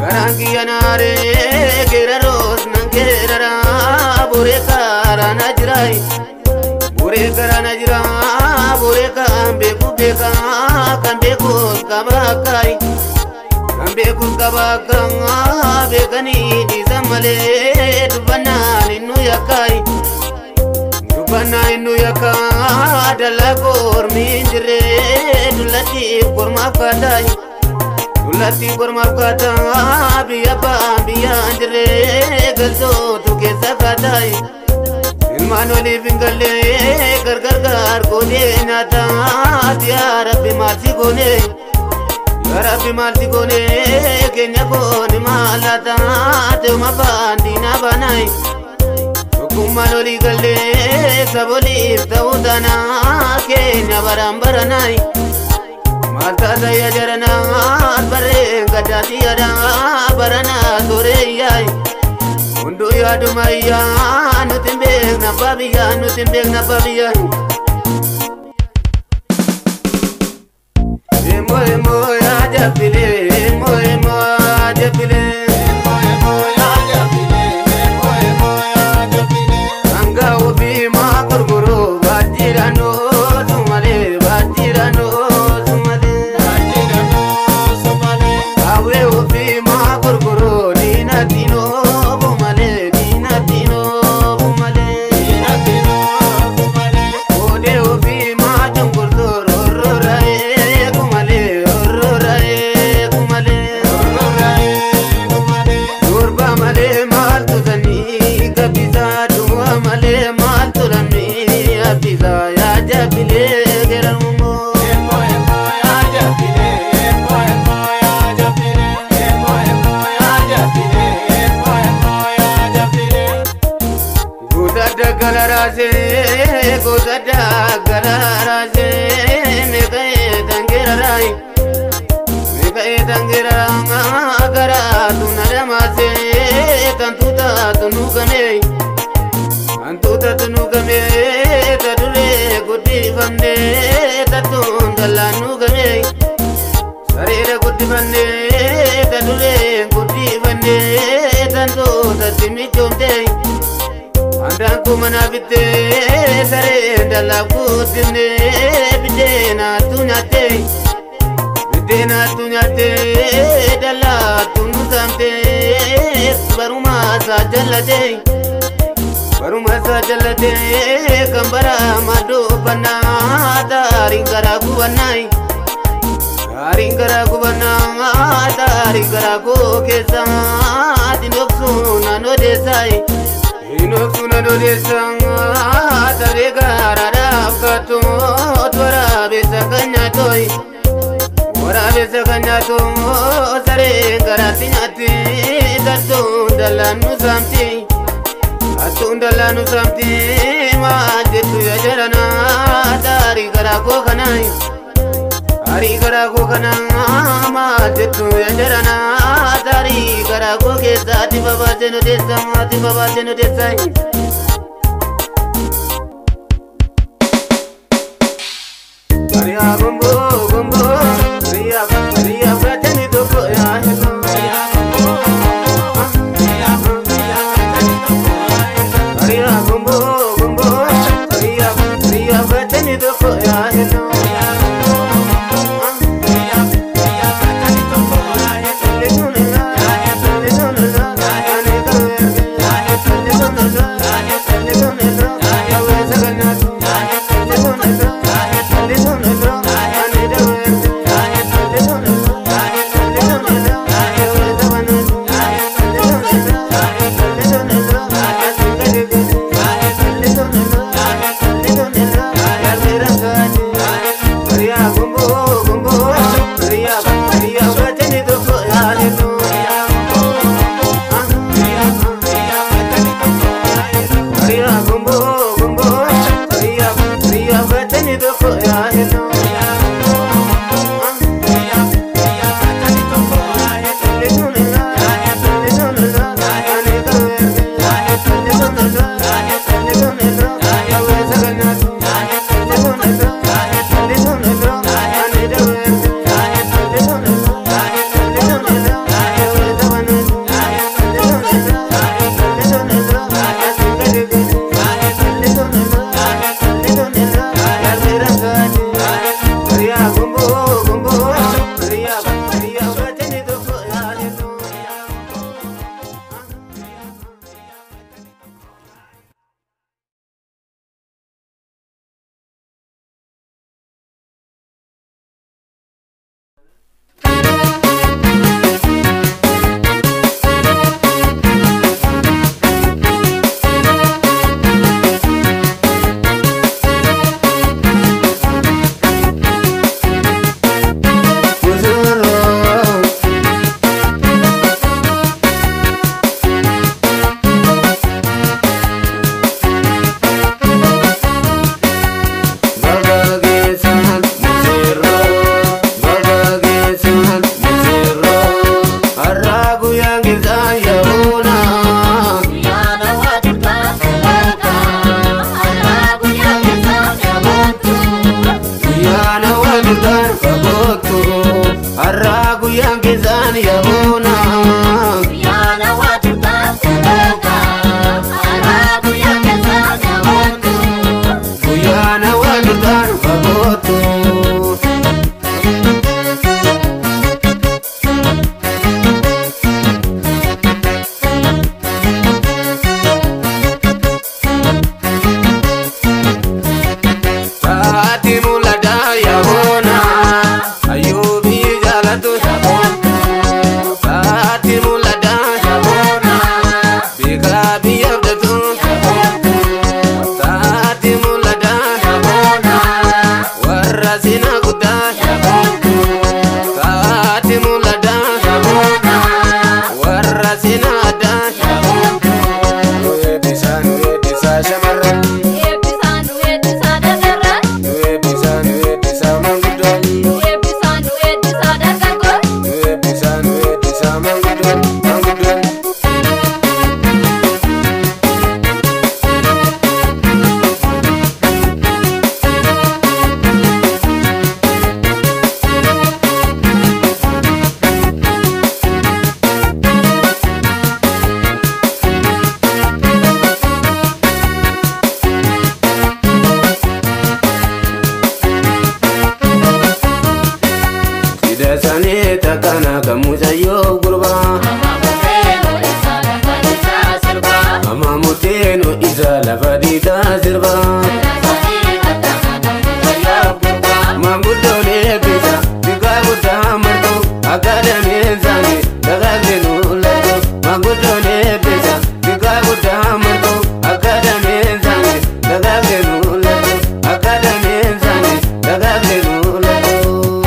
Garangi anare gera ros nangera bure kara najrai bure kara najra bure kambe kubeka kambe kuskabakai kambe kuskabaka bekani dizamale dubana inu yakai dalagor minjre dulati kurma kadai Ulati kurma kata biya pa biya andre galso tuke sakadai ilmano ni bingale gar gar gar kone nata ya rabbi marti kone kenya kone malata te mabandi na banai kumano li galle saboli taudana kenya barambaranai Mata saya jarana bare gadati ada barana sore yai undu ya dumaya nutimbek na babiya emo ya japile emo ya japile anga obi ma kurguru bajirano tumale bajirano Godada galarase mekai tangira agara tunada mase tantuta tunugame tadule gudi bande tatundala nugame sarira gudi bande tadule gudi bande tantuta timichonde Andan kumana bitte sare dalagu dinne bidena tunyate dala tunuzamte baruma sajallate kambara madu bana taringara ku kesa dinoksu nano desai Inoksuna no desanga tarega radafkato twara besa kanyato sare garatinyati atundalanu samti majetu yajarana dari garako kana majetu yajarana dari garako kesa ati baba jeno desai Maria gombo Maria bateni doko ya hello Maria gombo Maria jala fadida sirba Mangudole bisa Diga buta marto Akademi zani Dagagde nulato Mangudole bisa Diga buta marto Akademi zani Dagagde nulato Akademi zani Dagagde nulato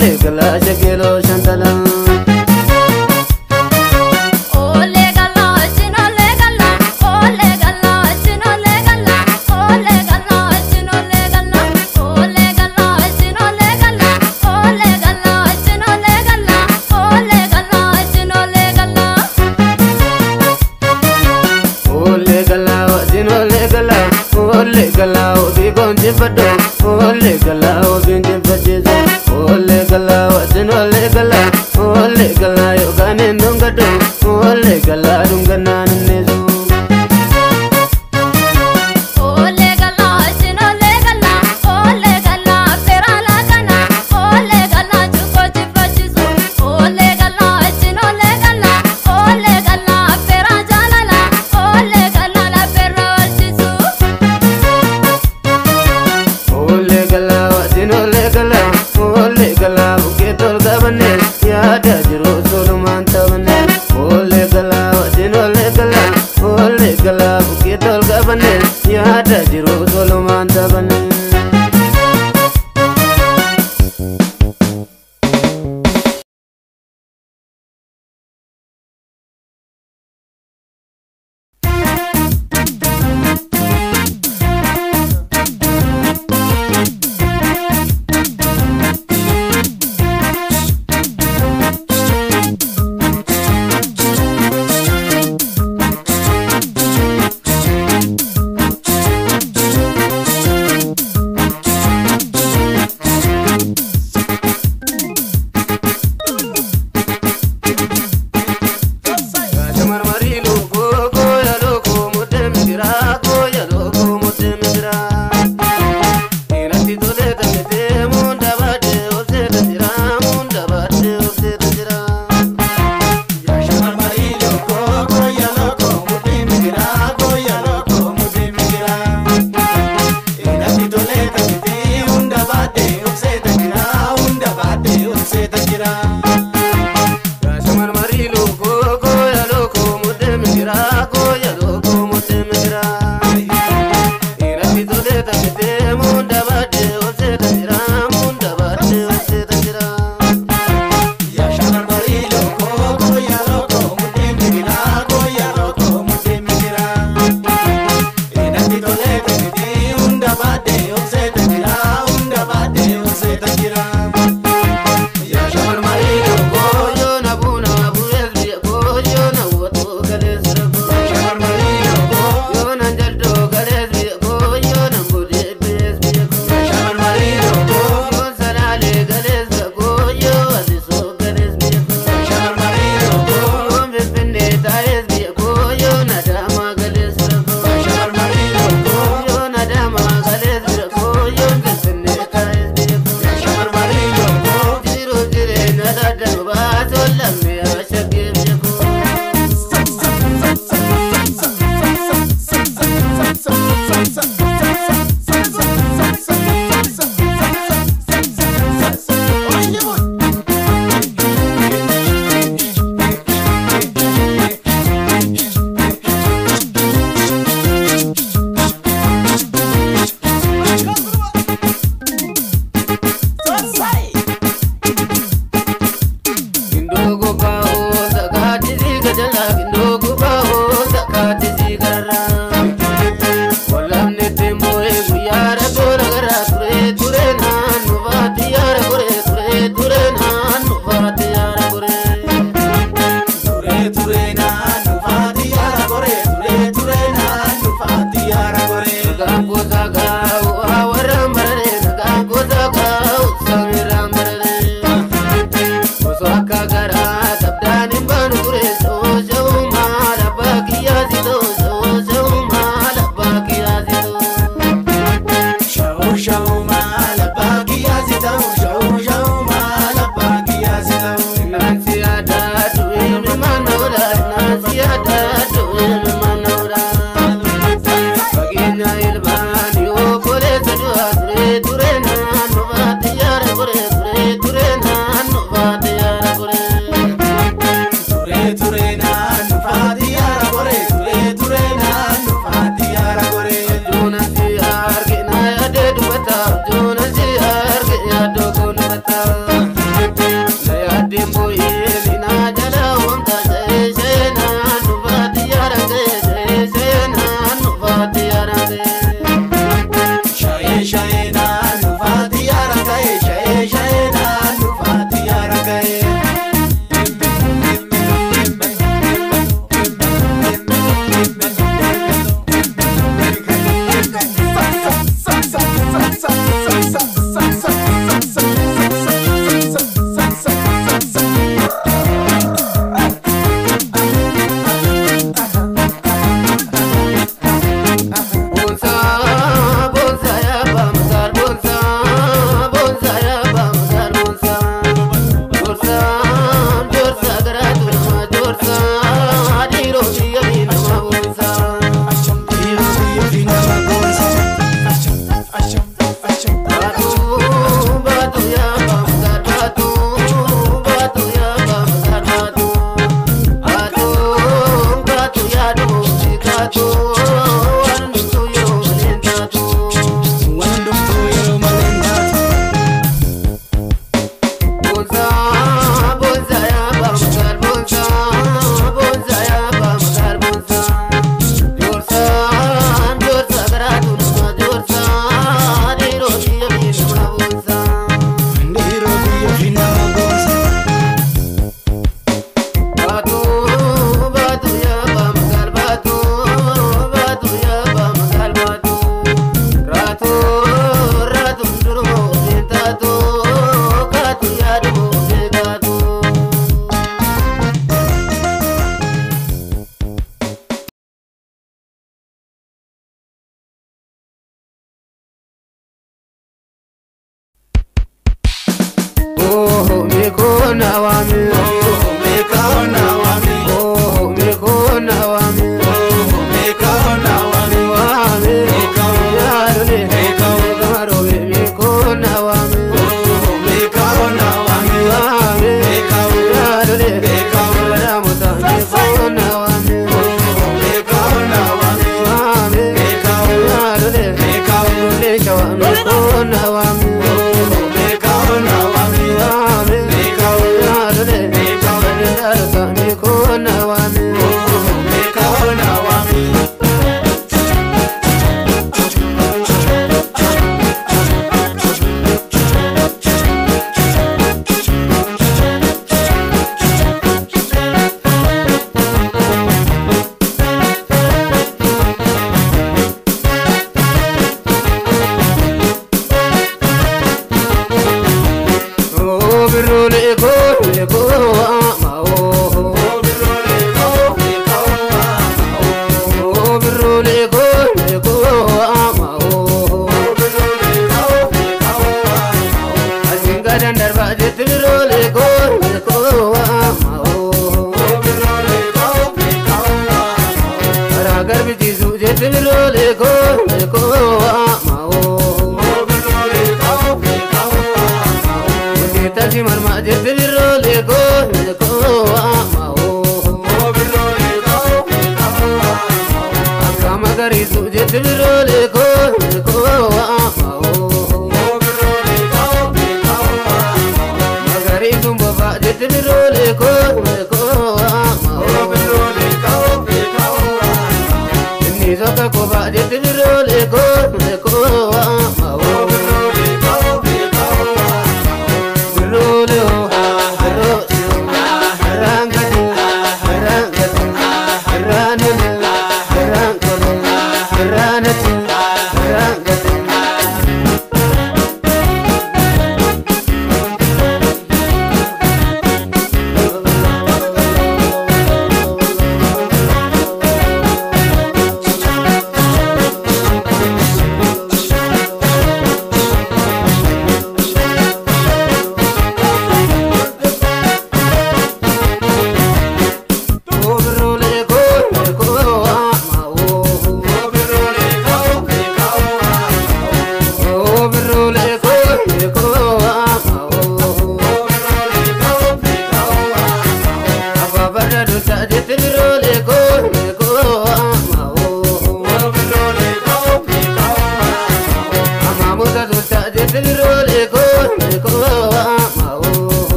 ole gala shakelo shantala ole galao bi gonje fado ole galao binje fajizo ole galao tin ole galayo gane ndongado ole galado ngana nezo ya da jiro Solomon tabane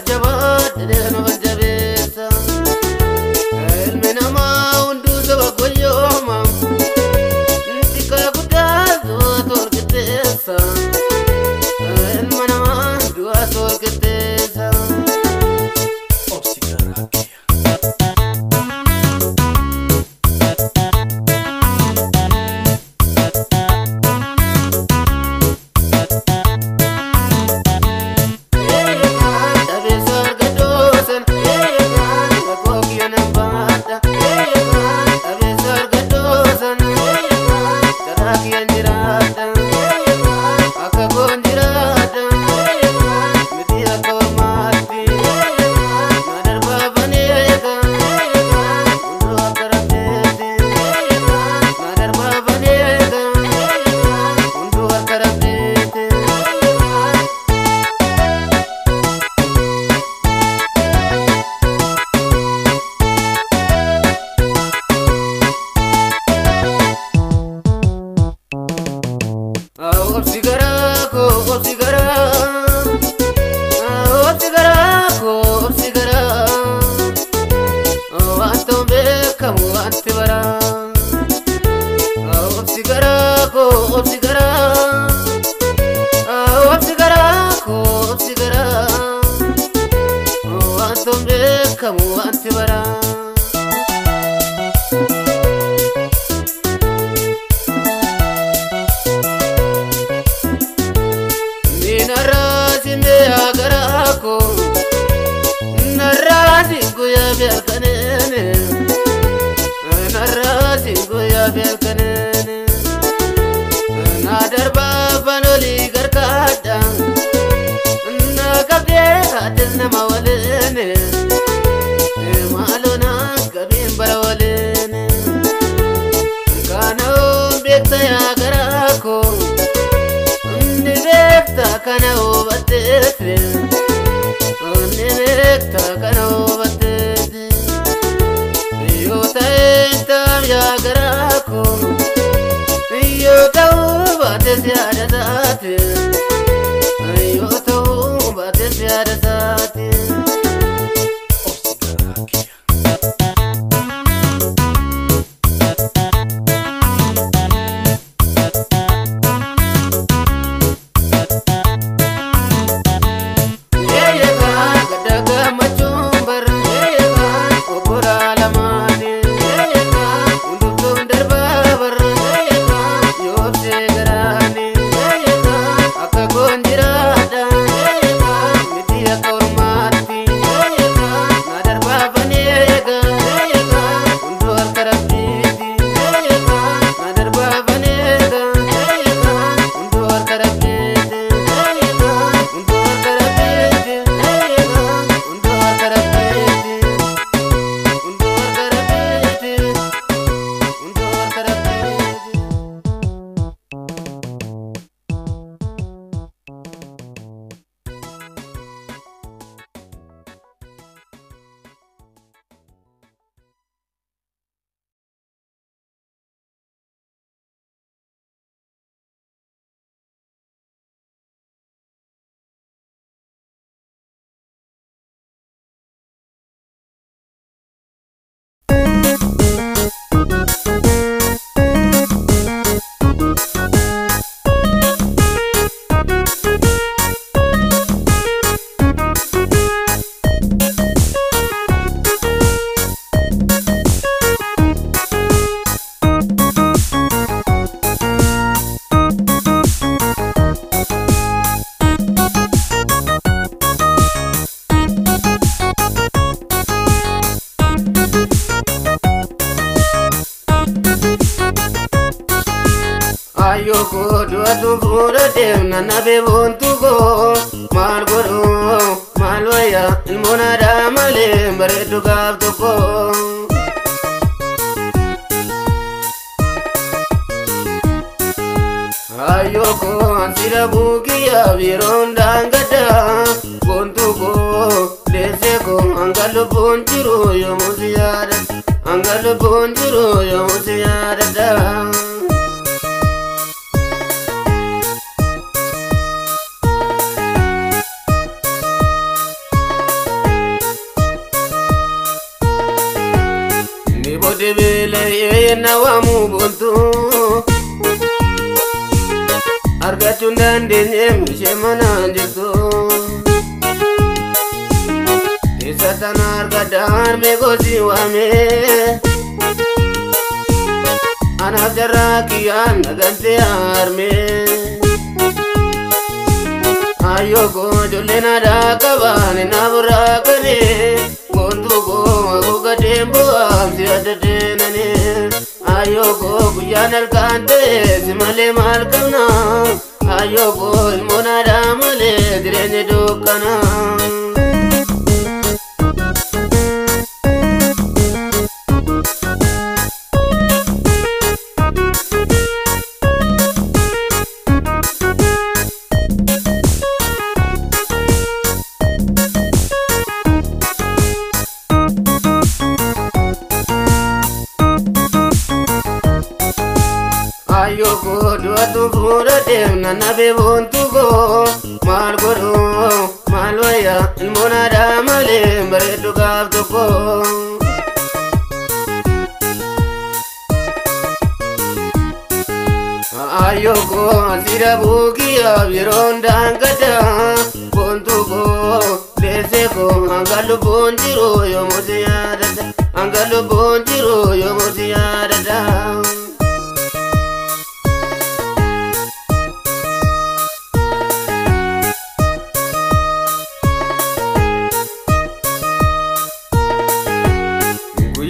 جبار دينو بالجبيسة المنا ما وندو سوا كل يوم انتي كا قداس دواتور كتيسة المنا ما دواتور كتيسة Kamu anti bara Ninarasi me agarako Narasi guya belkanene Narasi guya belkanene Nadarba banoli garkada Nakabde hatil namawalene Malona kabin barawalene Kana bekta ya garako Ni bekta kana obatete Ni bekta kana obatete Yota entam ya garako Yota obatete ya dasate Yota obatete ya dasate Ayoko duatu fura demna nabe bontugo malgoro malwaya ilmona damale baretu gabtuko Ayoko ansira bugia vironda ngada bontugo deseko angalu bonjuro yo musiara angalu bonjuro yo musiara da ta'ee nawaamu bultu argachuun dandeenye ishee manaan jirtu isa tana argadhaan meeqoosi waamee anaaf jarraa kiyyaan nagantee harmee ayoko jolena da kabane na burakane kontu ko agoga dembo amsi adedenane ayoko kuyanal kante simale malkana ayoko ilmona da male direne dokana ayoko duatu pura demna nabe bontugo malgoro malwaya ilmona da male baredu gabtuko ayoko asira bukiya vironda ngada bontugo deseko angalu bonjiro yo moziyada angalu bonjiro yo moziyada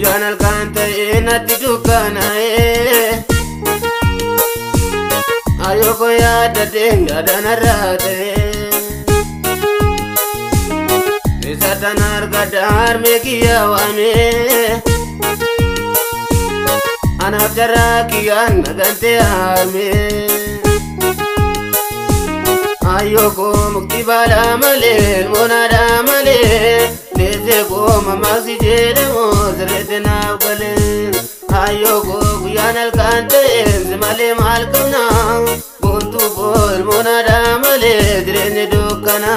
yanal kanta enati dukana ayoko ya dadenga danarate nisatanar gadar mekiya wame anaf jarakiyan nagante arme ayoko mukti bala male monada male Dese ko mama si jere mo zrete na gale ayoko guyanal kante male mal kana buntu bol mona da male drene dokana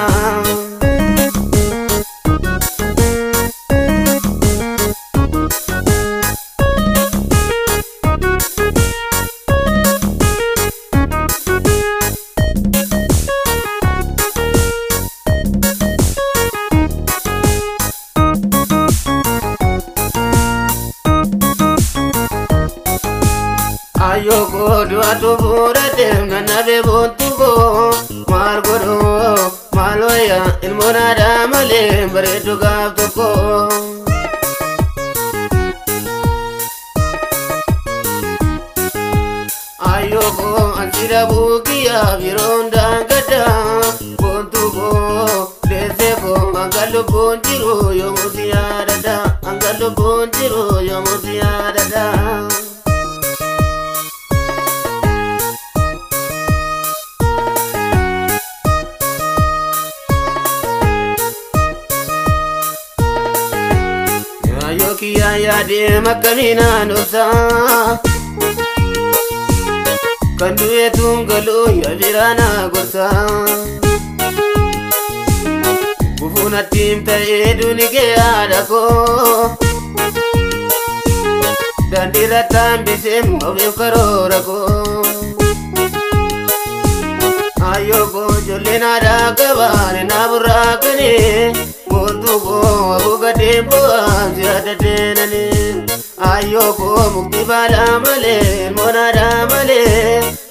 ayoko duatu pura demna nabe bontugo malgoro maloya ilmona da male baredu gabtuko ayoko ansira bukiya vironda ngada bontugo deseko angalu bonjiro yo moziyada angalu bonjiro yo moziyada Yokiya ya de makamina nosa kandu etungalo ya virana gosa kufuna timta edunike adako dandira tambise move karorako ayoko jolena da kabane na burakane Bontugo abuga dembo amsiada denane ayoko mukti bala male monada male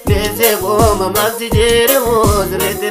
deseko mama si jere mo zrete